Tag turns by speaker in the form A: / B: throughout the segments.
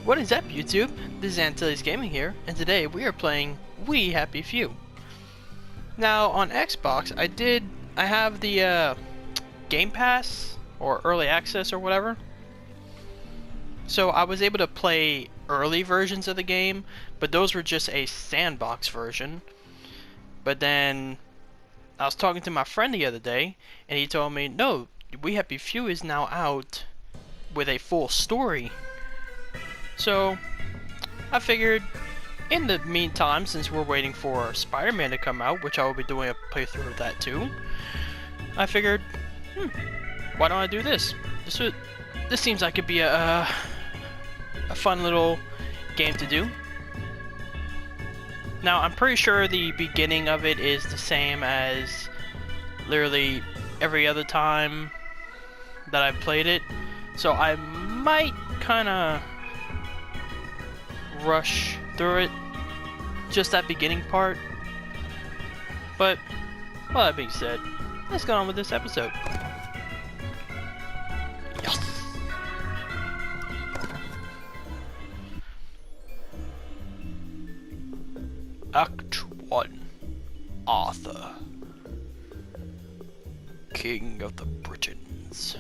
A: What is up, YouTube? This is Antilles Gaming here, and today we are playing We Happy Few. Now, on Xbox, I have the Game Pass, or Early Access, or whatever. So I was able to play early versions of the game, but those were just a sandbox version. But then, I was talking to my friend the other day, and he told me, no, We Happy Few is now out with a full story. So, I figured, in the meantime, since we're waiting for Spider-Man to come out, which I will be doing a playthrough of that too, I figured, why don't I do this? This seems like it'd be a fun little game to do. Now, I'm pretty sure the beginning of it is the same as literally every other time that I've played it, so I might kinda rush through it, just that beginning part. But, all that being said, let's get on with this episode. Yes! Act 1. Arthur, King of the Britons.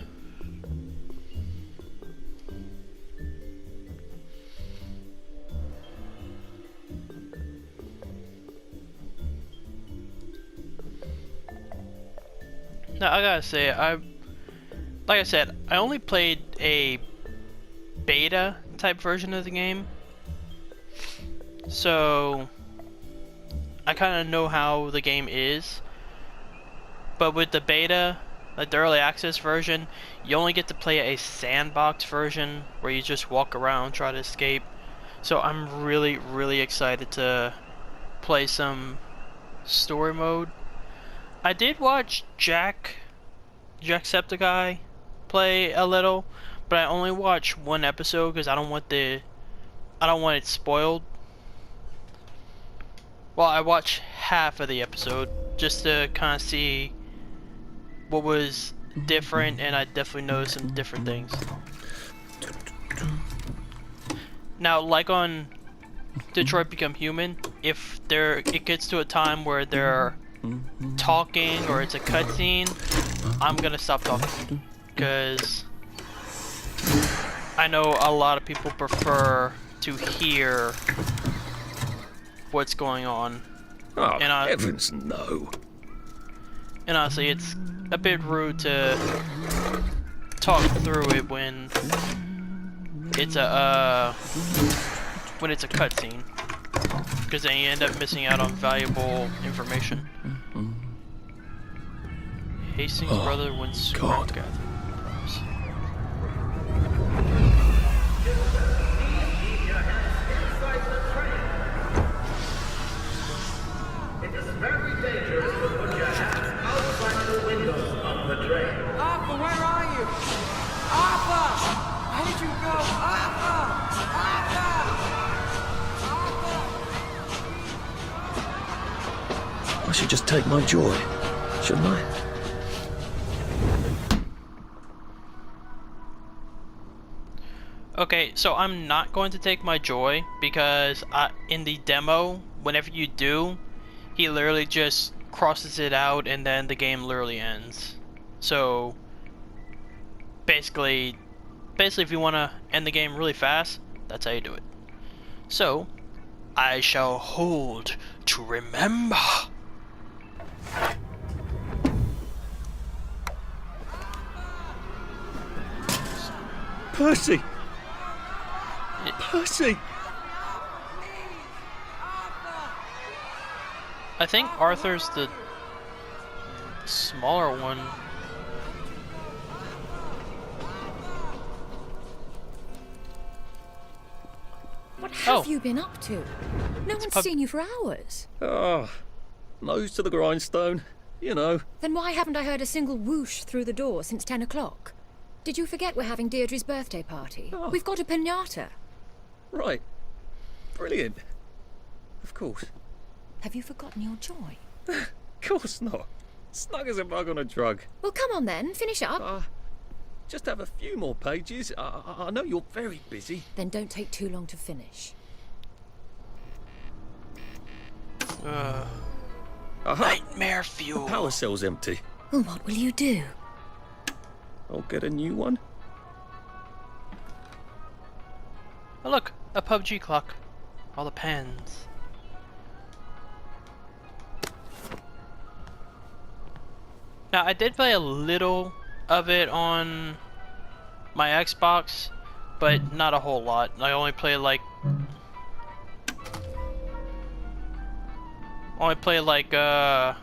A: Now, I gotta say, like I said, I only played a beta type version of the game, so I kind of know how the game is. But with the beta, like the early access version, you only get to play a sandbox version where you just walk around, try to escape. So I'm really excited to play some story mode. I did watch Jacksepticeye play a little, but I only watched one episode because I don't want it spoiled. Well, I watched half of the episode just to kind of see what was different, and I definitely noticed some different things. Now, like on Detroit Become Human, if it gets to a time where they're talking or it's a cutscene, I'm gonna stop talking, because I know a lot of people prefer to hear what's going on.
B: Oh, heavens no.
A: And honestly, it's a bit rude to talk through it when it's a cutscene, because then you end up missing out on valuable information. Hastings' brother wins
B: God.
A: gathering prize.
C: It is very dangerous to put your hands outside the windows of the train.
D: Arthur, where are you? Arthur! Where did you go? Arthur! Arthur!
B: I should just take my joy, shouldn't I?
A: Okay, so I'm not going to take my joy, because in the demo, whenever you do, he literally just crosses it out and then the game literally ends. So basically if you want to end the game really fast, that's how you do it. So I shall hold to remember.
B: Percy! Percy!
A: I think Arthur's the smaller one.
E: What have you been up to? No one's
A: pub-
E: seen you for hours.
B: Ah, nose to the grindstone, you know.
E: Then why haven't I heard a single whoosh through the door since 10 o'clock? Did you forget we're having Deirdre's birthday party?
B: Oh.
E: We've got a piñata.
B: Right. Brilliant. Of course.
E: Have you forgotten your joy?
B: Of course not. Snug as a bug on a drug.
E: Well, come on then, finish up.
B: just have a few more pages. I know you're very busy.
E: Then don't take too long to finish.
B: Aha!
A: Nightmare fuel.
B: The power cell's empty.
E: Well, what will you do?
B: I'll get a new one.
A: Oh, look, a PUBG clock. All the pens. Now, I did play a little of it on my Xbox, but not a whole lot. I only played like up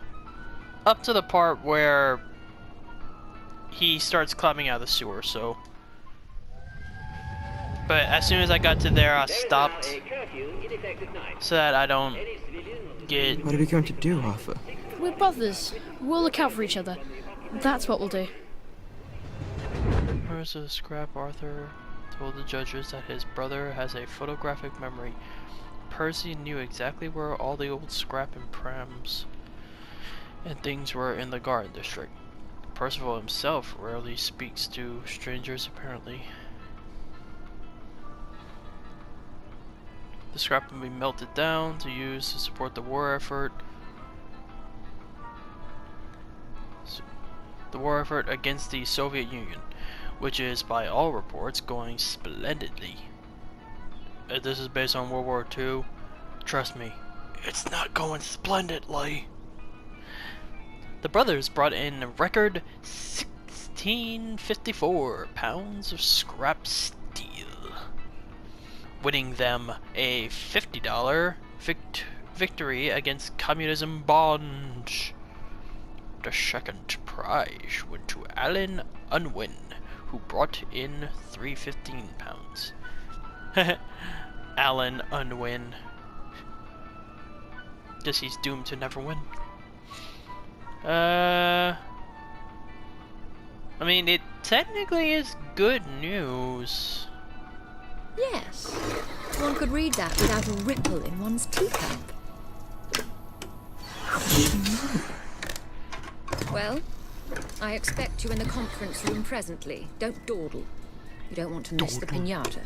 A: to the part where he starts climbing out of the sewer, so. But as soon as I got to there, I stopped so that I don't get...
D: What are we going to do, Arthur?
F: We're brothers. We'll look out for each other. That's what we'll do.
A: Where's the scrap? Arthur told the judges that his brother has a photographic memory. Percy knew exactly where all the old scrap and prams and things were in the garden district. Percival himself rarely speaks to strangers, apparently. The scrap will be melted down to use to support the war effort. The war effort against the Soviet Union, which is, by all reports, going splendidly. This is based on World War II. Trust me, it's not going splendidly. The brothers brought in a record 1,654 pounds of scrap steel, winning them a $50 victory against communism bond. The second prize went to Alan Unwin, who brought in 315 pounds. Alan Unwin. Guess he's doomed to never win. I mean, it technically is good news.
E: Yes. One could read that without a ripple in one's teacup. Well, I expect you in the conference room presently. Don't dawdle. You don't want to miss the pinata.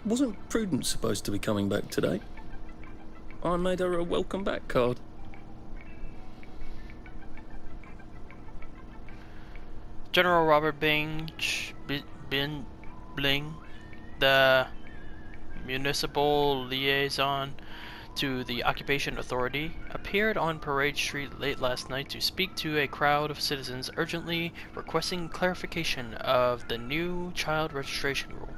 B: Wasn't Prudence supposed to be coming back today? I made her a welcome back card.
A: General Robert Bling, the municipal liaison to the Occupation Authority, appeared on Parade Street late last night to speak to a crowd of citizens urgently requesting clarification of the new child registration rule.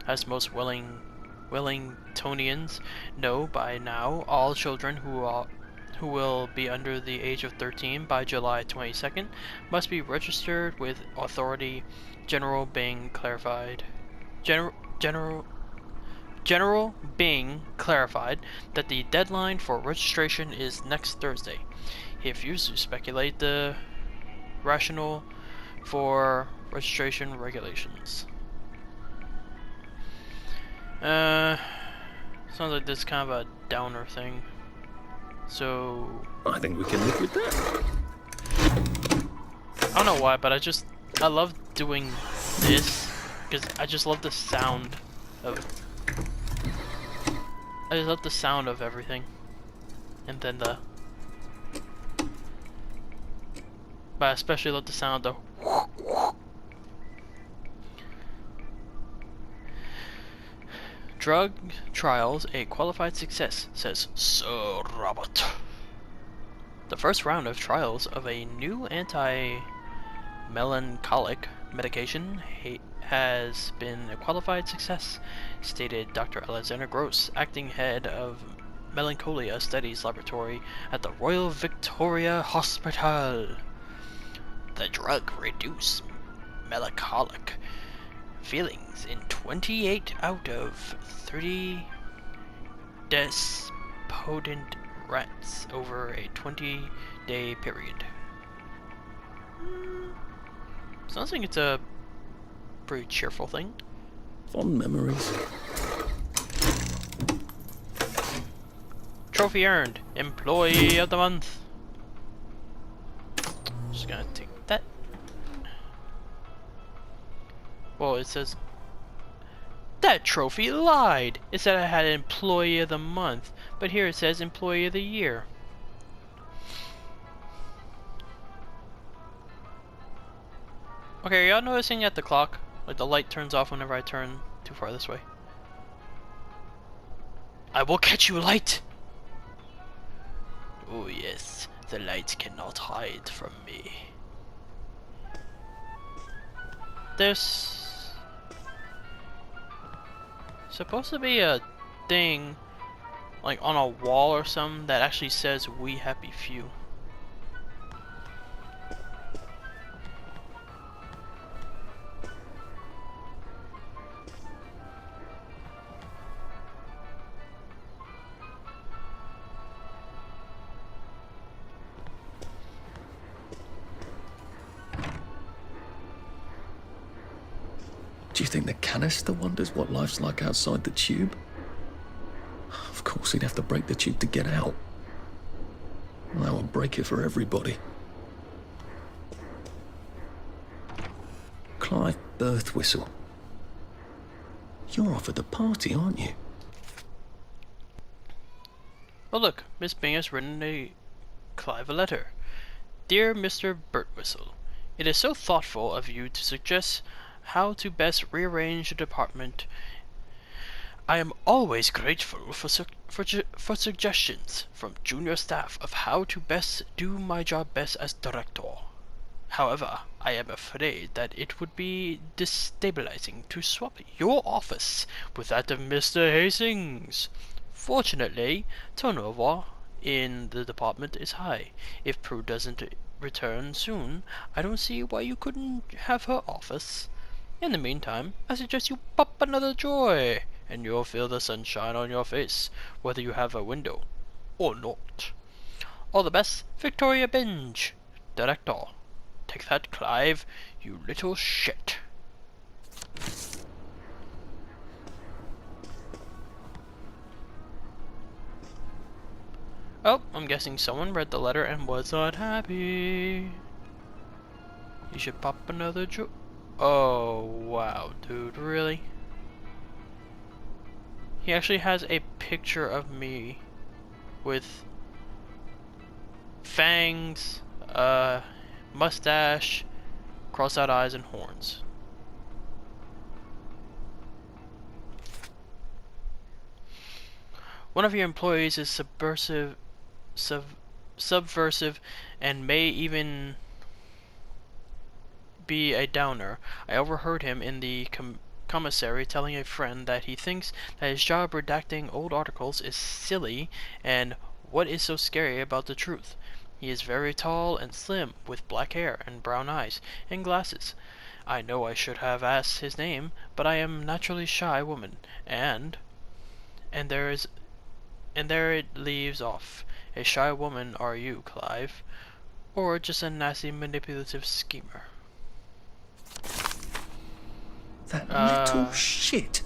A: As most Wellingtonians know by now, all children who will be under the age of 13 by July 22nd must be registered with authority. General Bing clarified that the deadline for registration is next Thursday. He refused to speculate the rationale for registration regulations. Sounds like this is kind of a downer thing. So
B: I think we can live with that.
A: I don't know why, but I love doing this because I just love the sound of. I just love the sound of everything, and then but I especially love the sound of. Drug trials a qualified success, says Sir Robert. The first round of trials of a new anti-melancholic medication has been a qualified success, stated Dr. Alexander Gross, acting head of Melancholia Studies Laboratory at the Royal Victoria Hospital. The drug reduced melancholic feelings in 28 out of 30 despondent rats over a 20-day period. Sounds like it's a pretty cheerful thing.
B: Fond memories.
A: Trophy earned. Employee of the month. Just gonna take that. Well, it says that trophy lied. It said I had Employee of the Month, but here it says Employee of the Year. Okay, are y'all noticing at the clock? Like the light turns off whenever I turn too far this way. I will catch you, light! Oh yes, the light cannot hide from me. There's supposed to be a thing like on a wall or something that actually says "We Happy Few."
B: Do you think the canister wonders what life's like outside the tube? Of course, he'd have to break the tube to get out. That would break it for everybody. Clive Birth Whistle. You're off at the party, aren't you?
A: Oh look, Miss Bing has written Clive a letter. Dear Mr. Birtwhistle, it is so thoughtful of you to suggest how to best rearrange the department. I am always grateful for suggestions from junior staff of how to best do my job best as director. However, I am afraid that it would be destabilizing to swap your office with that of Mr. Hastings. Fortunately, turnover in the department is high. If Prue doesn't return soon, I don't see why you couldn't have her office. In the meantime, I suggest you pop another joy, and you'll feel the sunshine on your face, whether you have a window or not. All the best, Victoria Binge, Director. Take that, Clive, you little shit. Oh, I'm guessing someone read the letter and was not happy. You should pop another joy. Oh, wow, dude, really? He actually has a picture of me with fangs, mustache, cross-out eyes, and horns. One of your employees is subversive, and may even be a downer. I overheard him in the commissary telling a friend that he thinks that his job redacting old articles is silly, and what is so scary about the truth? He is very tall and slim, with black hair and brown eyes and glasses. I know I should have asked his name, but I am naturally shy woman, and there it leaves off. A shy woman are you, Clive, or just a nasty manipulative schemer?
B: That little shit.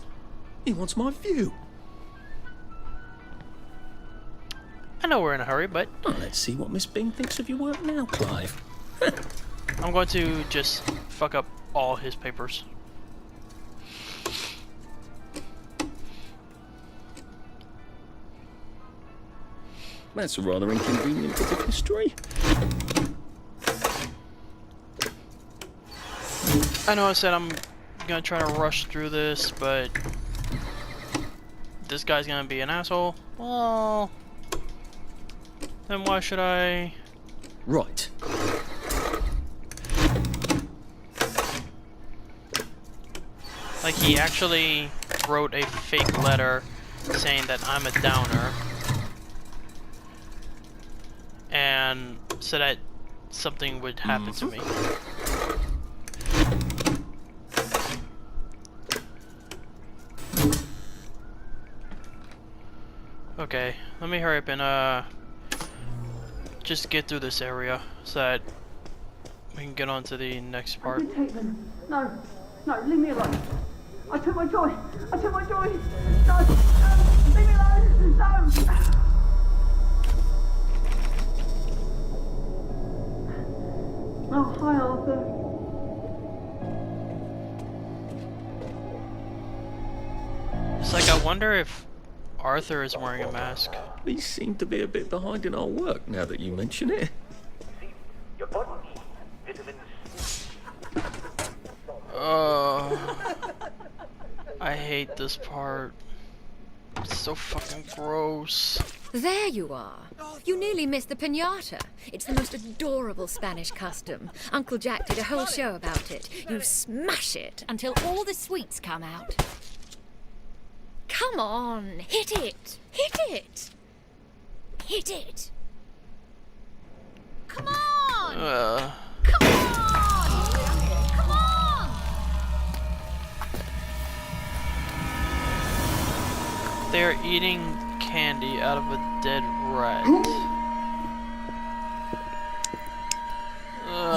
B: He wants my view.
A: I know we're in a hurry, but
B: Well, let's see what Miss Bing thinks of your work now, Clive.
A: I'm going to just fuck up all his papers.
B: That's a rather inconvenient bit of history.
A: I know I said I'm gonna try to rush through this, but this guy's gonna be an asshole. Well, then why should I?
B: Right.
A: Like, he actually wrote a fake letter saying that I'm a downer and said that something would happen to me. Okay, let me hurry up and just get through this area so that we can get on to the next part.
G: I didn't take them. No, leave me alone. I took my joy. No, leave me alone. No. Oh, hi, Arthur.
A: It's like, I wonder if Arthur is wearing a mask.
B: He seemed to be a bit behind in our work now that you mention it.
C: Your body needs vitamins.
A: I hate this part. It's so fucking gross.
E: There you are. You nearly missed the piñata. It's the most adorable Spanish custom. Uncle Jack did a whole show about it. You smash it until all the sweets come out. Come on, hit it! Hit it! Hit it! Come on! Come on! Come on!
A: They're eating candy out of a dead rat.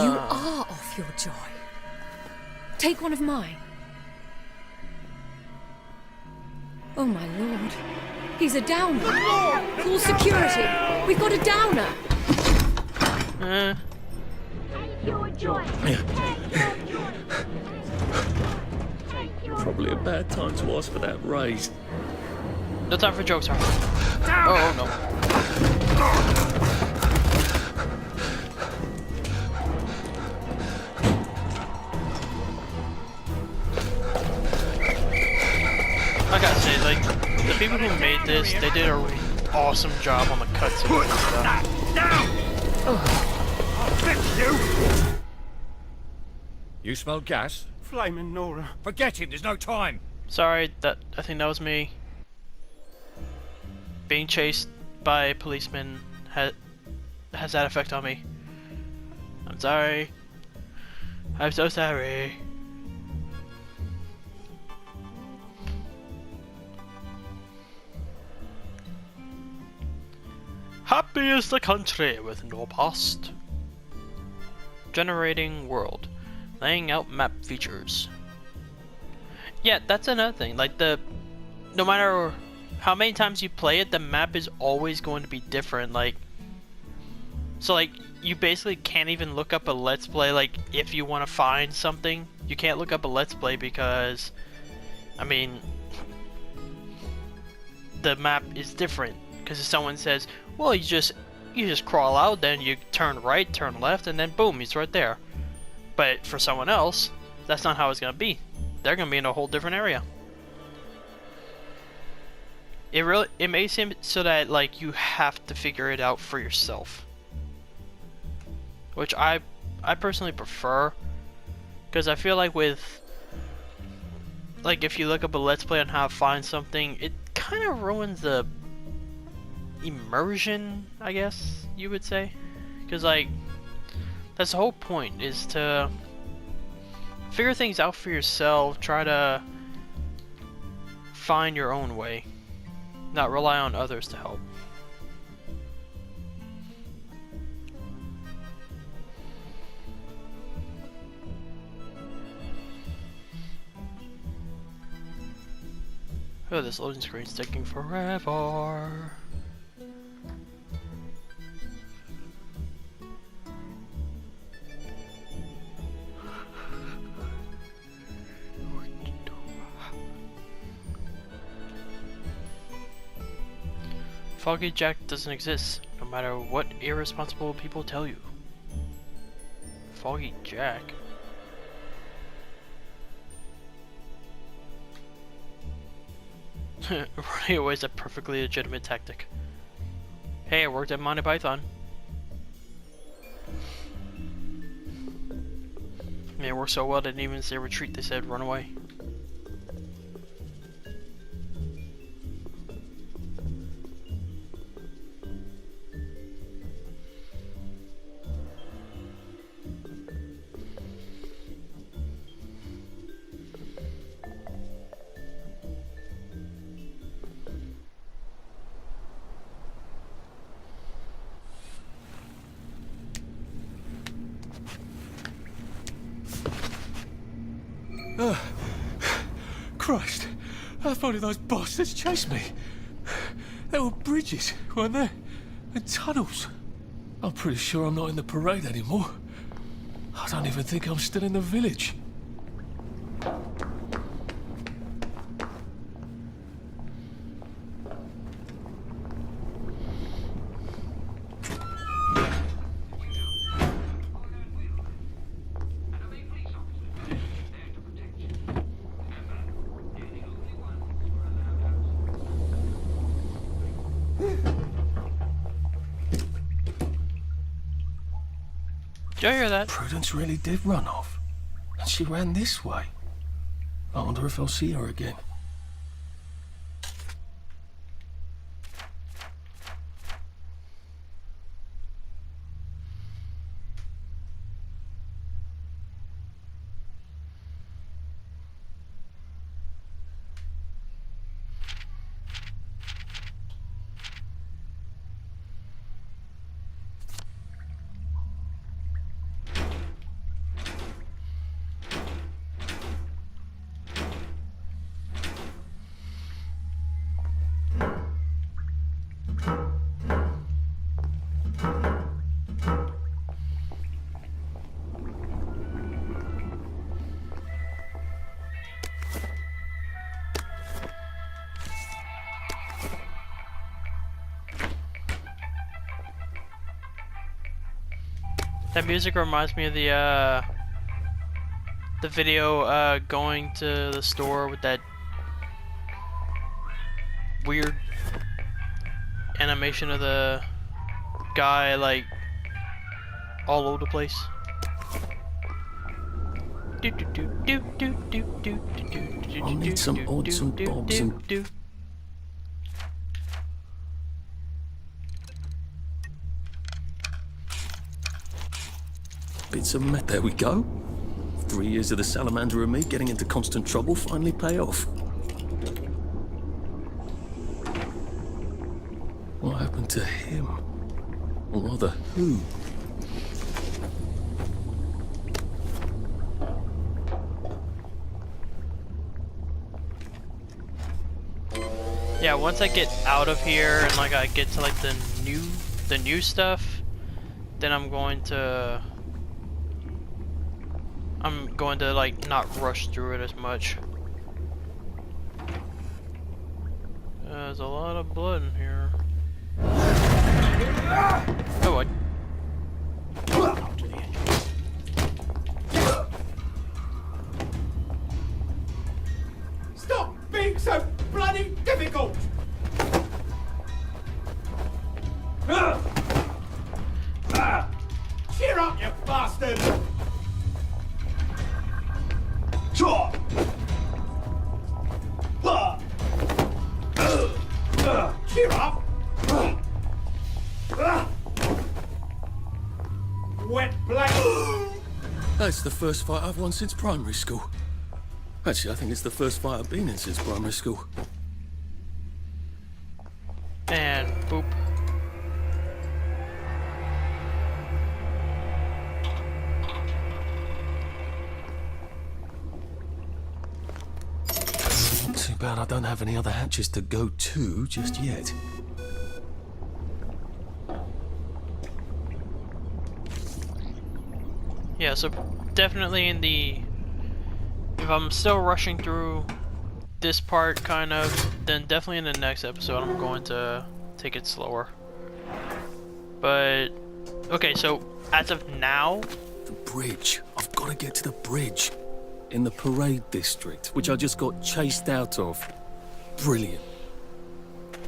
E: You are off your joy. Take one of mine. Oh my lord. He's a downer. Call security. We've got a downer.
B: Probably a bad time to ask for that raise.
A: No time for jokes, Arthur. Oh no. I gotta say, like, the people who made this, they did an awesome job on the cutscenes and stuff.
H: You smell gas?
D: Flaming Nora.
H: Forget him, there's no time.
A: Sorry, I think that was me. Being chased by a policeman has that effect on me. I'm sorry. I'm so sorry. Happy is the country with no past. Generating world. Laying out map features. Yeah, that's another thing. Like, no matter how many times you play it, the map is always going to be different. Like, so like, you basically can't even look up a let's play. Like, if you want to find something, you can't look up a let's play because, I mean, the map is different. Because if someone says, well, you just crawl out, then you turn right, turn left, and then boom, he's right there. But for someone else, that's not how it's gonna be. They're gonna be in a whole different area. It may seem so that, like, you have to figure it out for yourself, which I personally prefer, because I feel like with, like, if you look up a let's play on how to find something, it kind of ruins the immersion, I guess you would say, because, like, that's the whole point, is to figure things out for yourself, try to find your own way, not rely on others to help. Oh, this loading screen's taking forever. Foggy Jack doesn't exist, no matter what irresponsible people tell you. Foggy Jack? Running away is a perfectly legitimate tactic. Hey, it worked at Monty Python. It worked so well, they didn't even say retreat, they said run away.
B: Christ, how far did those bastards chase me? There were bridges, weren't there? And tunnels. I'm pretty sure I'm not in the parade anymore. I don't even think I'm still in the village.
A: Did you hear that?
B: Prudence really did run off. And she ran this way. I wonder if I'll see her again.
A: That music reminds me of the video going to the store with that weird animation of the guy like all over the place.
B: I'll need some odds and bobs and... bits of meth. There we go. 3 years of the salamander and me getting into constant trouble finally pay off. What happened to him? Or rather, who?
A: Yeah, once I get out of here and like I get to like the new stuff, then I'm going to like not rush through it as much. There's a lot of blood in here. Oh,
D: Stop being so bloody difficult! Cheer up, you bastard! Cheer up! Wet blanket!
B: That's the first fight I've won since primary school. Actually, I think it's the first fight I've been in since primary school.
A: and boop.
B: Too bad I don't have any other hatches to go to just yet.
A: Yeah, so definitely in the... if I'm still rushing through this part, kind of, then definitely in the next episode I'm going to take it slower. But, okay, so as of now...
B: The bridge. I've got to get to the bridge. In the parade district, which I just got chased out of. Brilliant.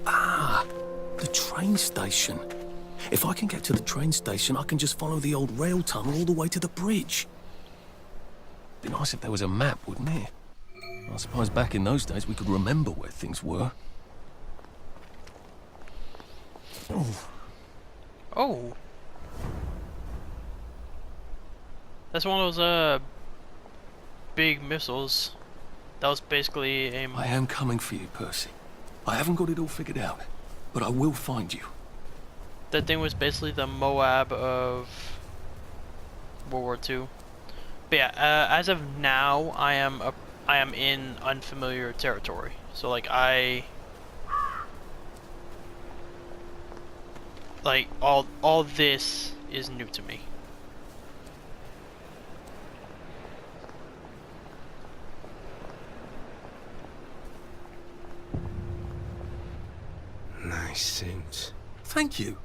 B: Ah, the train station. If I can get to the train station, I can just follow the old rail tunnel all the way to the bridge. Be nice if there was a map, wouldn't it? I suppose back in those days we could remember where things were. Oh.
A: Oh. That's one of those, big missiles. That was basically a...
B: I am coming for you, Percy. I haven't got it all figured out, but I will find you.
A: That thing was basically the Moab of World War II. But yeah, as of now, I am in unfamiliar territory. So like all this is new to me.
I: Nice suit.
B: Thank you.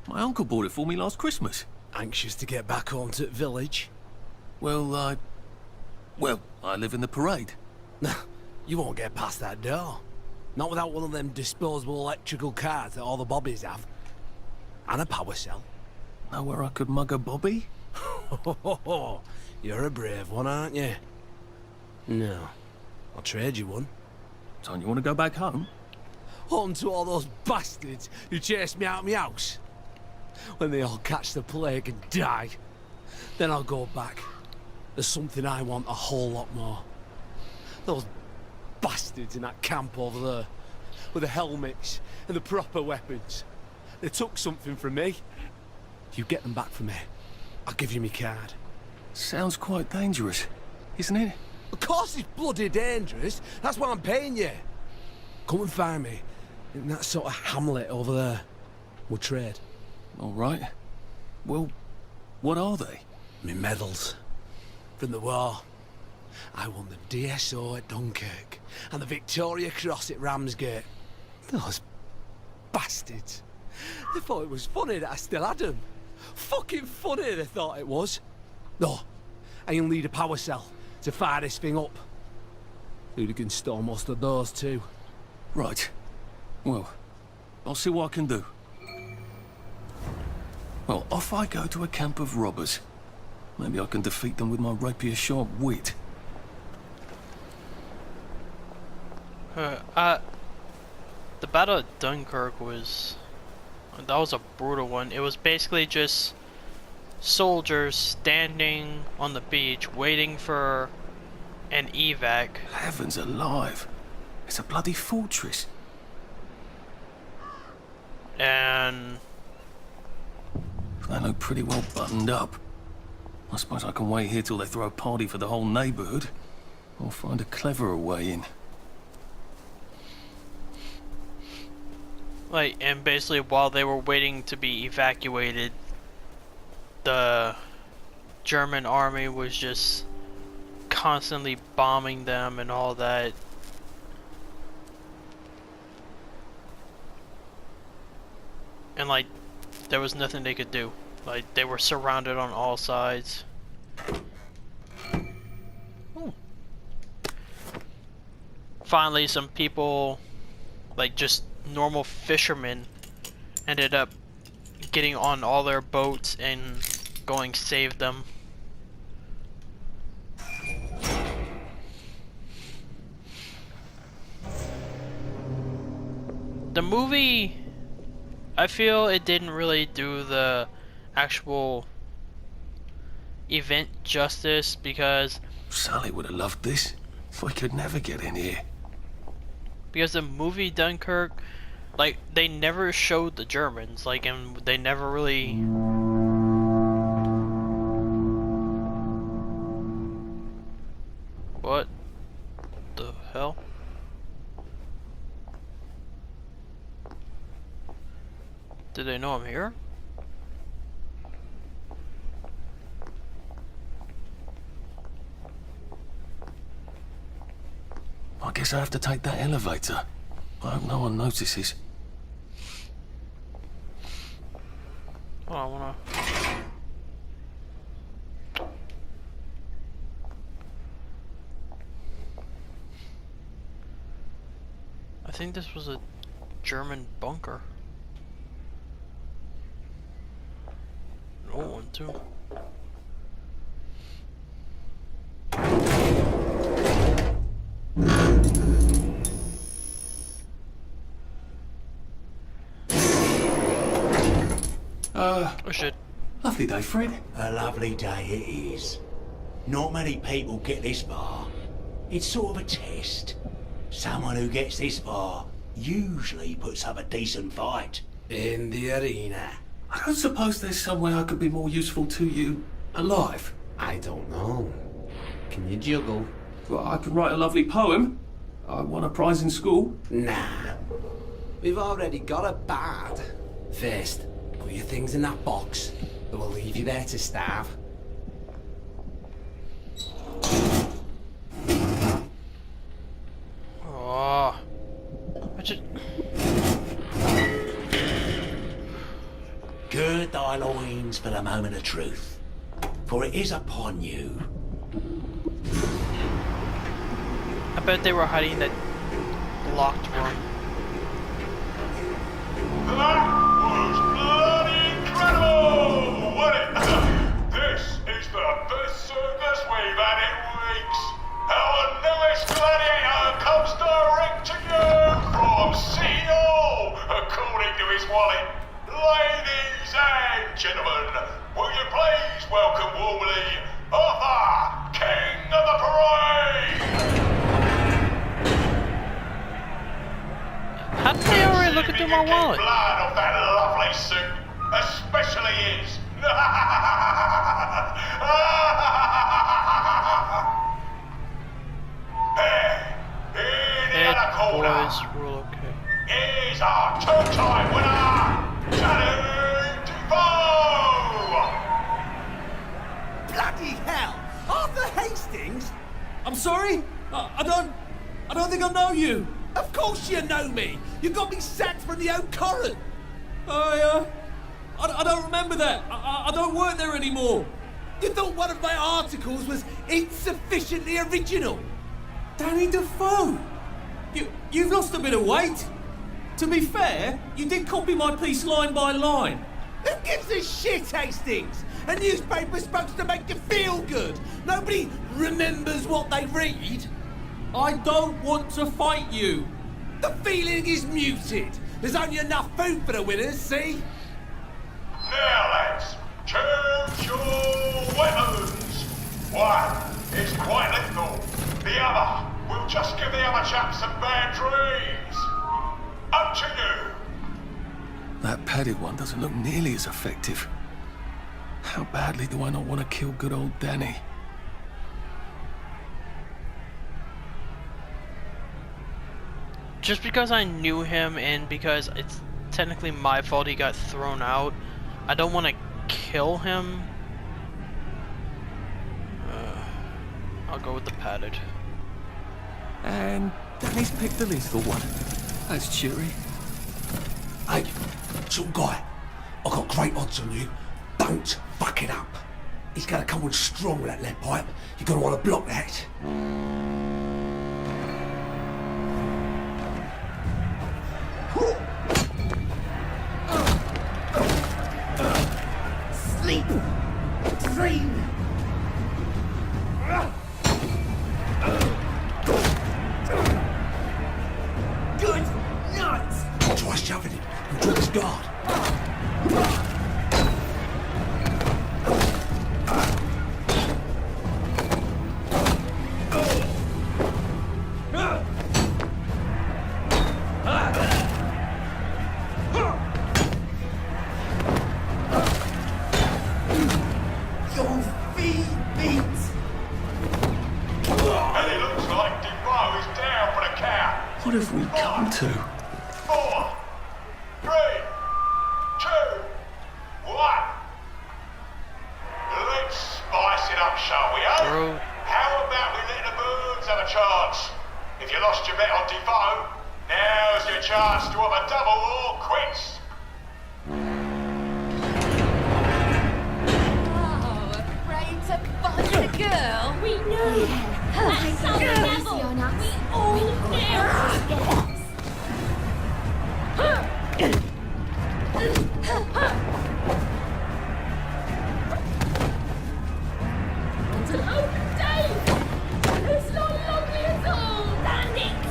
B: My uncle bought it for me last Christmas.
I: Anxious to get back home to the village?
B: Well, I live in the parade.
I: You won't get past that door. Not without one of them disposable electrical cars that all the bobbies have. And a power cell.
B: Know where I could mug a bobby?
I: You're a brave one, aren't you? No. I'll trade you one.
B: Don't you want to go back home?
I: Home to all those bastards who chased me out of my house. When they all catch the plague and die, then I'll go back. There's something I want a whole lot more. Those bastards in that camp over there, with the helmets and the proper weapons. They took something from me. You get them back from me, I'll give you my card.
B: Sounds quite dangerous, isn't it?
I: Of course it's bloody dangerous. That's why I'm paying you. Come and find me in that sort of hamlet over there. We'll trade.
B: All right. Well, what are they?
I: Me medals. From the war. I won the DSO at Dunkirk and the Victoria Cross at Ramsgate. Those bastards. They thought it was funny that I still had them. Fucking funny they thought it was. No, I'll need a power cell to fire this thing up. Hooligans stole most of those too.
B: Right. Well, I'll see what I can do. Well, off I go to a camp of robbers. Maybe I can defeat them with my rapier-sharp wit.
A: The Battle of Dunkirk was... that was a brutal one. It was basically just soldiers standing on the beach waiting for an evac.
B: Heavens alive. It's a bloody fortress.
A: And...
B: they look pretty well buttoned up. I suppose I can wait here till they throw a party for the whole neighborhood. Or find a cleverer way in.
A: like, and basically while they were waiting to be evacuated, the German army was just constantly bombing them and all that. And like, there was nothing they could do. Like, they were surrounded on all sides. Ooh. Finally, some people, like just normal fishermen, ended up getting on all their boats and going save them. The movie, I feel it didn't really do the actual event justice because
B: Sally would have loved this. We could never get in here.
A: Because the movie Dunkirk, like, they never showed the Germans, like, and they never really... What the hell? Did they know I'm here?
B: I guess I have to take that elevator. I hope no one notices.
A: Oh, I wanna... I think this was a German bunker. An old one too. Oh shit.
B: Lovely day, Fred.
J: A lovely day it is. Not many people get this far. It's sort of a test. Someone who gets this far usually puts up a decent fight.
I: In the arena.
B: I don't suppose there's some way I could be more useful to you alive.
I: I don't know. Can you juggle?
B: Well, I could write a lovely poem. I won a prize in school.
I: Nah. We've already got a bard. First, put your things in that box. Or we'll leave you there to starve.
A: Oh. I just...
J: Gird thy loins for the moment of truth, for it is upon you.
A: I bet they were hiding in that locked room.
K: That was bloody incredible, wasn't it? This is wallet. Ladies and gentlemen, will you please welcome warmly Arthur, King of the Parade!
A: How did they already look into my wallet?
K: Blood off that lovely suit, especially his. In the other corner
A: Boys rule, okay.
K: is our two-time winner, Danny Defoe!
I: Bloody hell! Arthur Hastings? I'm sorry? I don't think I know you. Of course you know me. You got me sacked from the Oak Current. I don't remember that. I don't work there anymore. You thought one of my articles was insufficiently original? Danny Defoe? You've lost a bit of weight. To be fair, you did copy my piece line by line. Who gives a shit, Hastings? A newspaper's supposed to make you feel good. Nobody remembers what they read. I don't want to fight you. The feeling is muted. There's only enough food for the winners, see?
K: Now, lads, choose your weapons. One is quite lethal. The other will just give the other chap some bad dreams. Up to you.
B: That padded one doesn't look nearly as effective. How badly do I not want to kill good old Danny?
A: Just because I knew him and because it's technically my fault he got thrown out, I don't want to kill him. I'll go with the padded.
B: And Danny's picked the lethal one. That's cheery.
I: Hey, some guy, I got great odds on you. Don't fuck it up. He's gonna come on strong with that lead pipe. You're gonna want to block that. Sleep. Dream. Good night. Try shoving him and drop his guard.
B: What have we come to?
K: 4, 3, 2, 1. Let's spice it up, shall we, eh?
A: Bro.
K: How about we let the birds have a chance? If you lost your bet on Defoe, now's your chance to have a double or quits.
E: Oh, afraid to bust a girl? We know. That's our level. We all know. Hello, Dave! It's not lovely at all, damn it!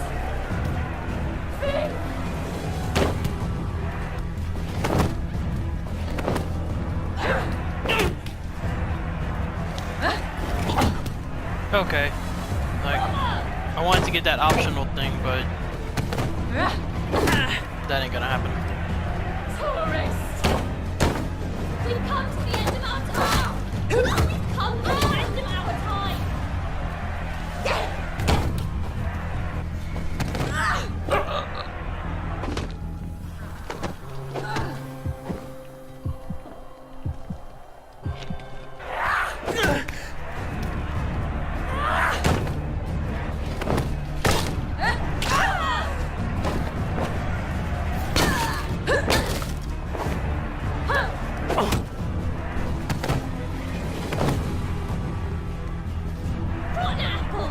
A: Okay. Like, I wanted to get that optional thing, but that ain't gonna happen.
E: Tourist! We've come to the end of our time! We've come to the end of our time! One apple!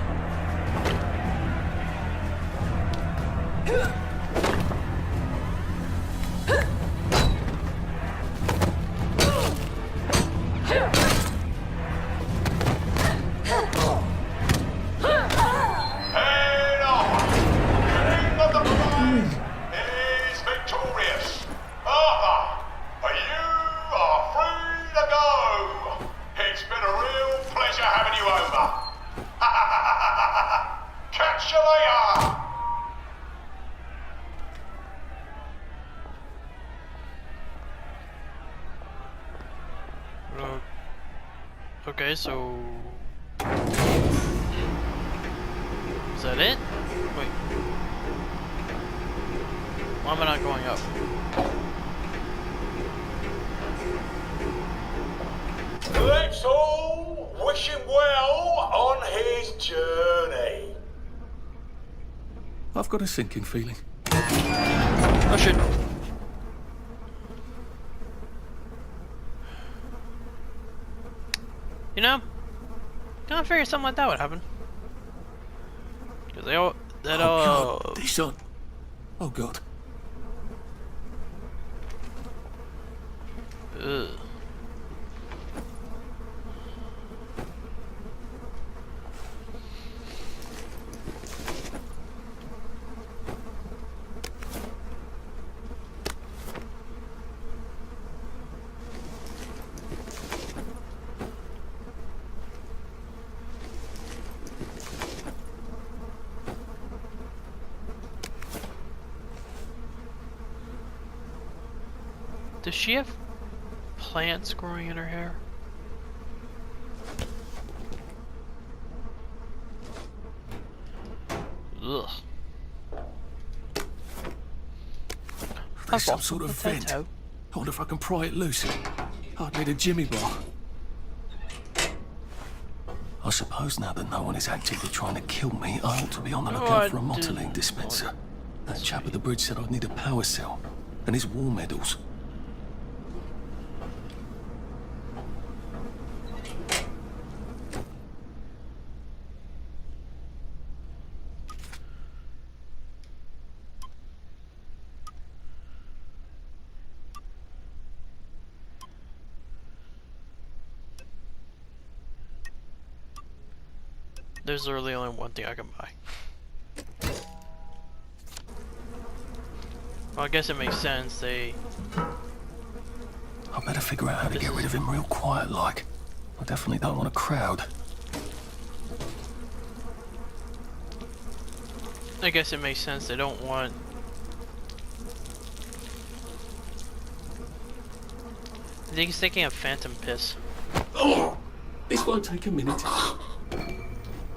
K: Head on! King of the Parade is victorious. later!
A: Okay, so... Is that it? Wait. Why am I not going up?
K: Let's all wish him well on his journey.
B: I've got a sinking feeling.
A: Oh shit. You know, kind of figured something like that would happen. Cause they all
B: God, these aren't... Oh God.
A: Ugh. Does she have plants growing in her hair? Ugh.
B: There's some sort of vent. I wonder if I can pry it loose. I'd need a jimmy bar. I suppose now that no one is actively trying to kill me, I ought to be on the lookout for a motoline dispenser. That chap at the bridge said I'd need a power cell and his war medals.
A: There's literally only one thing I can buy. Well, I guess it makes sense. I
B: better figure out how to get rid of him real quiet like. I definitely don't want a crowd.
A: I guess it makes sense. They don't want... I think he's thinking of phantom piss.
B: Oh! This won't take a minute.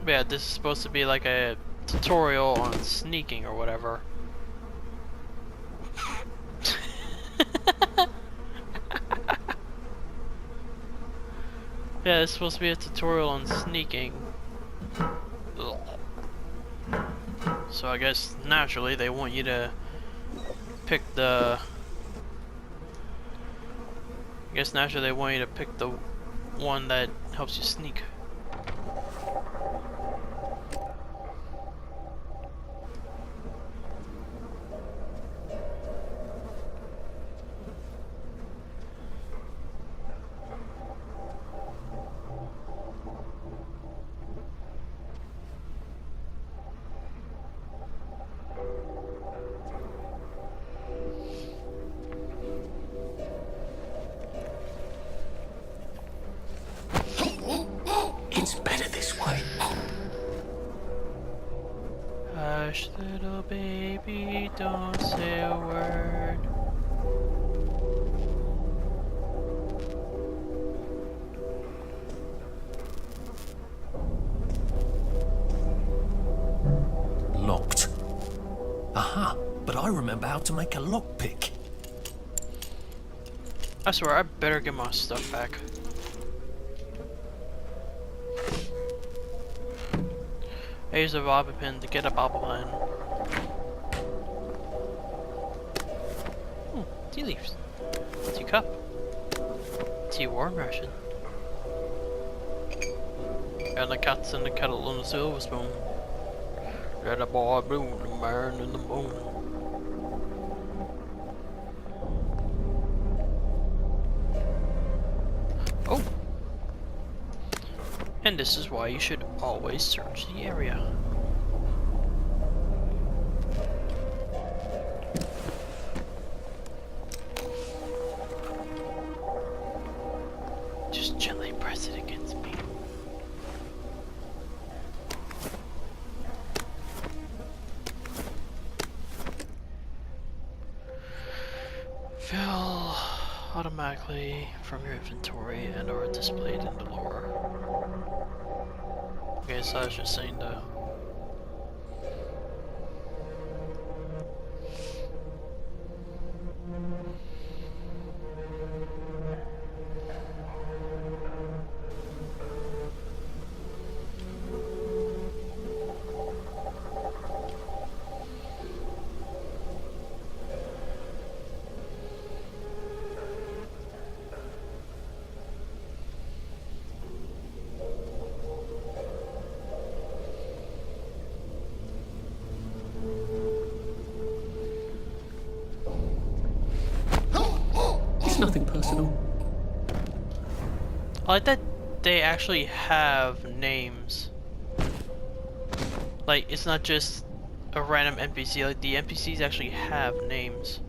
A: Yeah, this is supposed to be like a tutorial on sneaking or whatever. Yeah, it's supposed to be a tutorial on sneaking. Ugh. So I guess naturally they want you to pick the... I guess naturally they want you to pick the one that helps you sneak.
B: It's better this way.
A: Hush, little baby, don't say a word.
B: Locked. Aha, but I remember how to make a lockpick.
A: I swear, I better get my stuff back. I use a bobby pin to get a bobble pin. Tea leaves. Tea cup. Tea warm ration. And the cat's in the kettle and the silver spoon. Let a boy bloom and burn in the moon. Oh! And this is why you should always search the area. Just gently press it against me. automatically from your inventory and are displayed in the lore. Okay, so I was just saying though.
B: Nothing personal.
A: I like that they actually have names. Like, it's not just a random NPC, like the NPCs actually have names.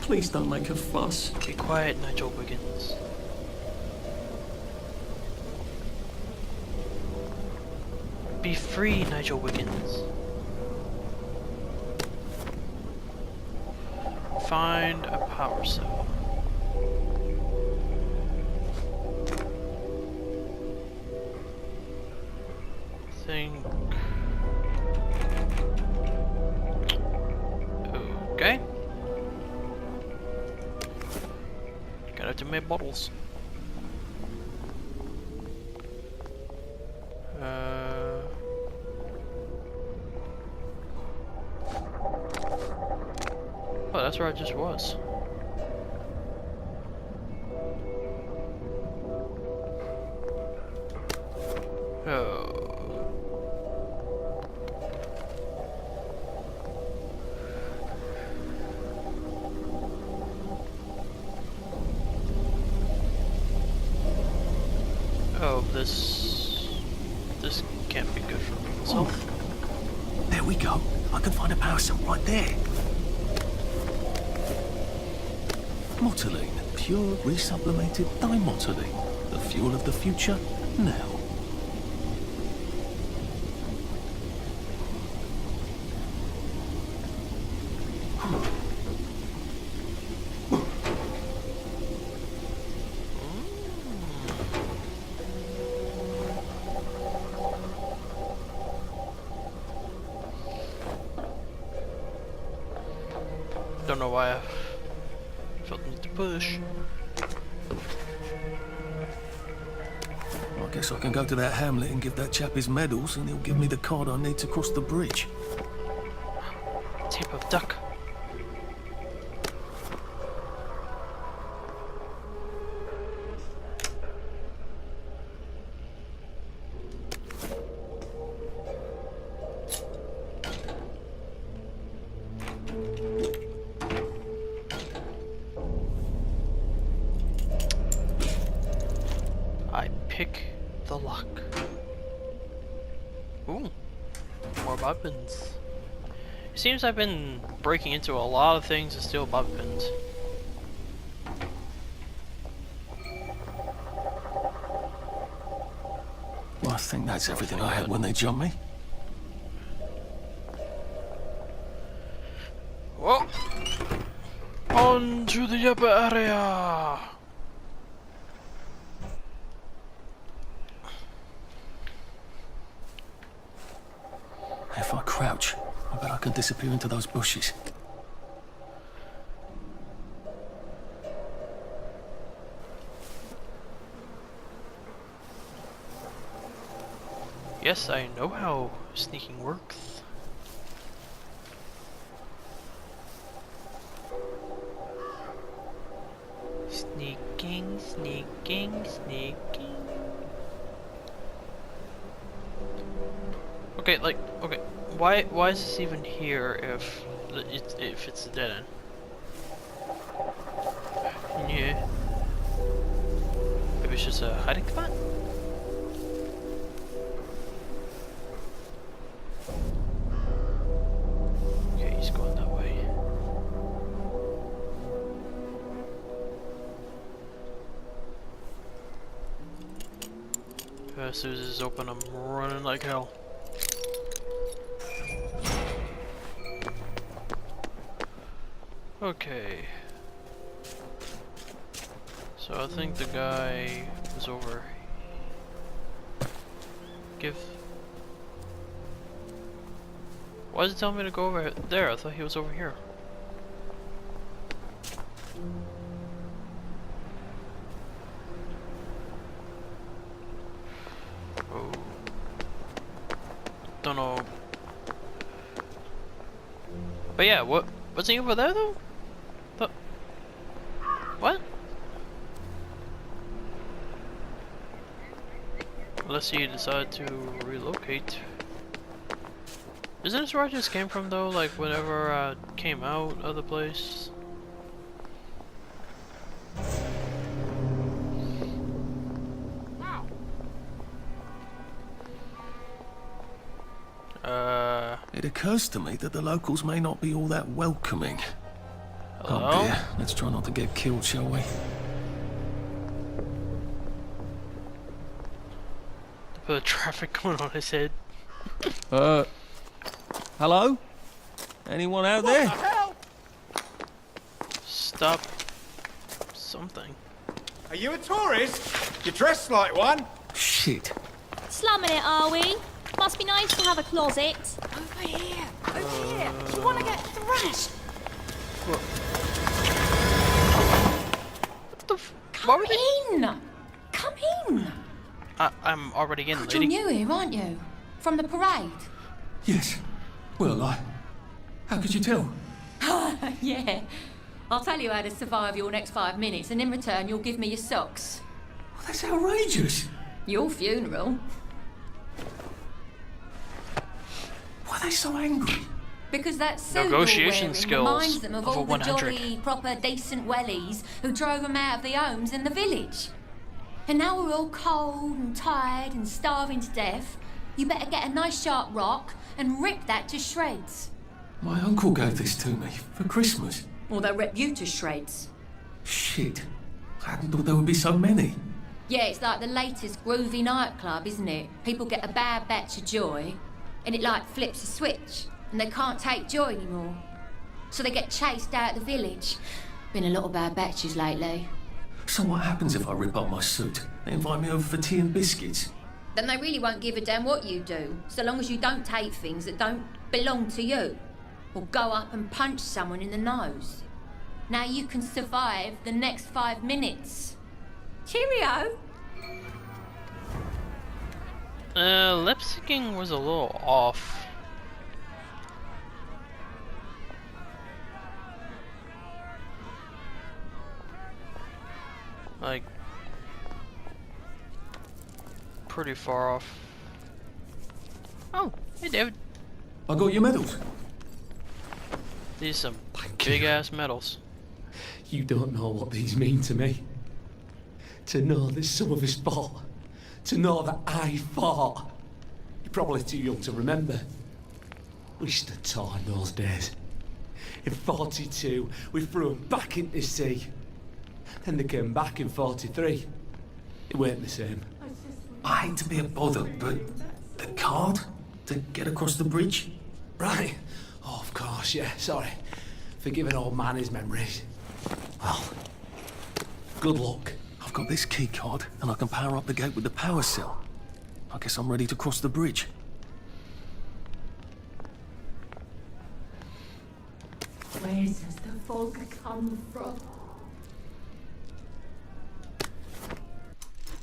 B: Please don't make a fuss.
A: Be quiet, Nigel Wiggins. Be free, Nigel Wiggins. Find a power cell. Think. Okay. Gotta have to make bottles. Oh, that's where I just was. Oh. Oh, this can't be good for me. So,
B: there we go. I can find a power cell right there. Motoline, pure resublimated dimotoline. The fuel of the future, now.
A: don't know why I felt the need to push.
B: I guess I can go to that hamlet and give that chap his medals, and he'll give me the card I need to cross the bridge.
A: Tape of duck. Pick the lock. Ooh, more bobby pins. It seems I've been breaking into a lot of things to steal bobby pins.
B: Well, I think that's everything I had when they jumped me.
A: Well, on to the upper area.
B: If I crouch, I bet I can disappear into those bushes.
A: Yes, I know how sneaking works. Sneaking, sneaking, sneaking. Okay, like, okay, why is this even here if it's a dead end? Yeah. Maybe it's just a hiding spot? As soon as it's open, I'm running like hell. Okay. So I think the guy was over. Why does it tell me to go over there? I thought he was over here. Oh. Don't know. But yeah, what's he over there though? What? Unless you decide to relocate. Isn't this where I just came from though? Like whenever I came out of the place?
B: It occurs to me that the locals may not be all that welcoming.
A: Hello?
B: Oh dear, let's try not to get killed, shall we?
A: Put the traffic going on his head.
B: Hello? Anyone out there?
D: What the hell?
A: Stop something.
D: Are you a tourist? You're dressed like one.
B: Shit.
L: Slumming it, are we? Must be nice to have a closet.
E: Over here! Over here! Do you want to get thrashed?
A: What the
E: Come in! Come in!
A: I'm already in,
E: God,
A: lady.
E: you're new here, aren't you? From the parade?
B: Yes. Well, how could you tell?
E: Yeah. I'll tell you how to survive your next 5 minutes, and in return you'll give me your socks.
B: Well, that's outrageous.
E: Your funeral.
B: Why are they so angry?
E: Because that suit
A: Negotiation
E: you're wearing
A: skills
E: reminds them of
A: of a
E: all the
A: 100.
E: jolly, proper, decent wellies who drove them out of the homes in the village. And now we're all cold and tired and starving to death. You better get a nice sharp rock and rip that to shreds.
B: My uncle gave this to me for Christmas.
E: Or they'll rip you to shreds.
B: Shit. I hadn't thought there would be so many.
E: Yeah, it's like the latest groovy nightclub, isn't it? People get a bad batch of joy, and it like flips a switch, and they can't take joy anymore. So they get chased out of the village. Been a lot of bad batches lately.
B: So what happens if I rip up my suit? They invite me over for tea and biscuits.
E: Then they really won't give a damn what you do, so long as you don't take things that don't belong to you. Or go up and punch someone in the nose. Now you can survive the next 5 minutes. Cheerio!
A: Lip syncing was a little off. Like, pretty far off. Oh, hey David.
B: I got your medals.
A: These some big ass medals.
I: You don't know what these mean to me. To know that some of us fought. To know that I fought. You're probably too young to remember. We stood tall in those days. In 42, we threw them back into the sea. Then they came back in 43. It weren't the same.
B: I hate to be a bother, but the card to get across the bridge?
I: Right. Oh, of course, yeah, sorry. Forgive an old man his memories. Well, good luck.
B: I've got this key card, and I can power up the gate with the power cell. I guess I'm ready to cross the bridge.
E: Where does the fog come from?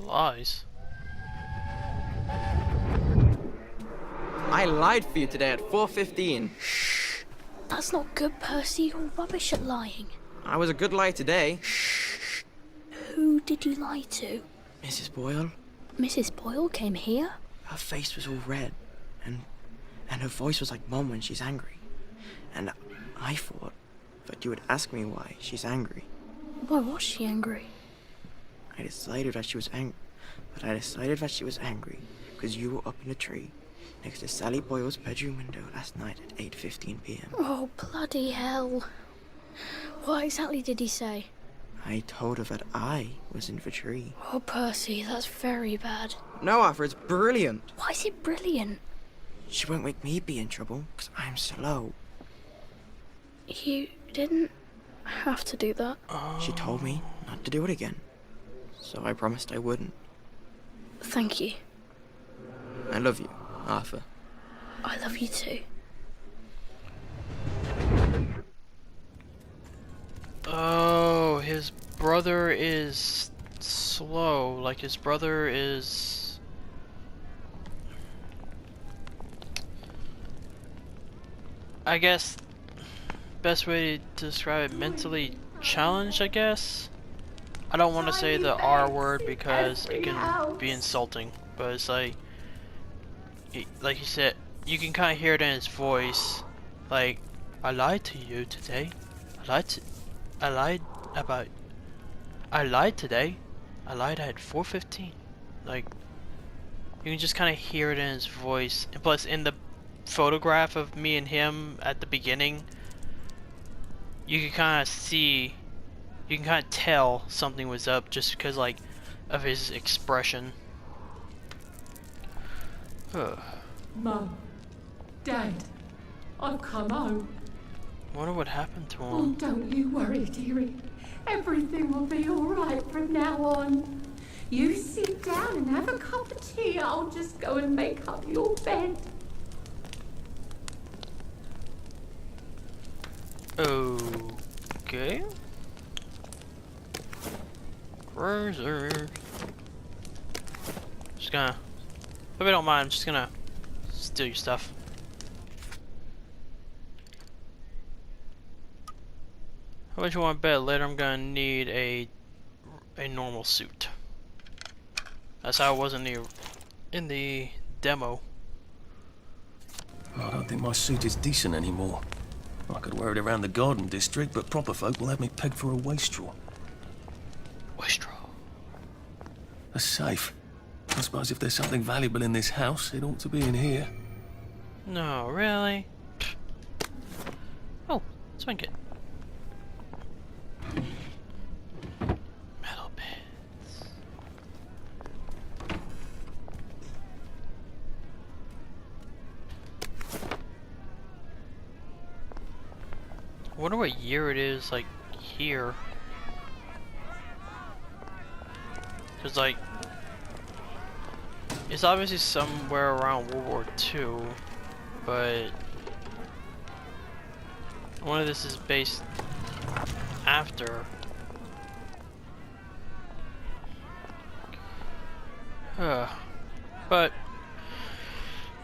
A: Lies.
M: I lied for you today at 4:15.
F: That's not good, Percy. You're rubbish at lying.
M: I was a good liar today.
F: Who did you lie to?
M: Mrs. Boyle,
F: Mrs. Boyle came here?
M: her face was all red, and her voice was like Mom when she's angry. And I thought that you would ask me why she's angry.
F: Why was she angry?
M: I decided that she was angry because you were up in a tree next to Sally Boyle's bedroom window last night at 8:15 p.m.
F: Oh, bloody hell. What exactly did he say?
M: I told her that I was in the tree.
F: Oh, Percy, that's very bad.
M: No, Arthur, it's brilliant.
F: Why is it brilliant?
M: She won't make me be in trouble, because I'm slow.
F: You didn't have to do that.
M: She told me not to do it again. So I promised I wouldn't.
F: Thank you.
M: I love you, Arthur.
F: I love you too.
A: Oh, his brother is slow. Like his brother is... I guess best way to describe it, mentally challenged, I guess. I don't want to say the R word because it can be insulting, but it's like he said, you can kind of hear it in his voice, like, I lied to you today. I lied today. I lied at 4:15. Like, you can just kind of hear it in his voice. And plus, in the photograph of me and him at the beginning, you can kind of see, you can kind of tell something was up just because, like, of his expression.
N: Mum, Dad, I've come home.
A: Wonder what happened to him.
N: Oh, don't you worry, dearie. Everything will be all right from now on. You sit down and have a cup of tea. I'll just go and make up your bed.
A: Okay. Cruiser. Just gonna, if you don't mind, I'm just gonna steal your stuff. How much you want to bet later I'm gonna need a normal suit. That's how it was in the demo.
B: I don't think my suit is decent anymore. I could wear it around the garden district, but proper folk will have me pegged for a wastrel.
A: Wastrel?
B: A safe. I suppose if there's something valuable in this house, it ought to be in here.
A: No, really? Oh, swing it. Metal bits. I wonder what year it is, like, here. Cause, like, it's obviously somewhere around World War II, but I wonder if this is based after. But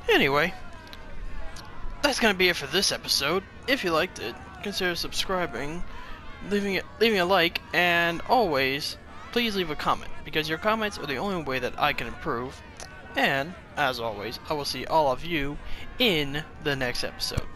A: anyway, that's gonna be it for this episode. If you liked it, consider subscribing, leaving a like, and always please leave a comment, because your comments are the only way that I can improve. And as always, I will see all of you in the next episode.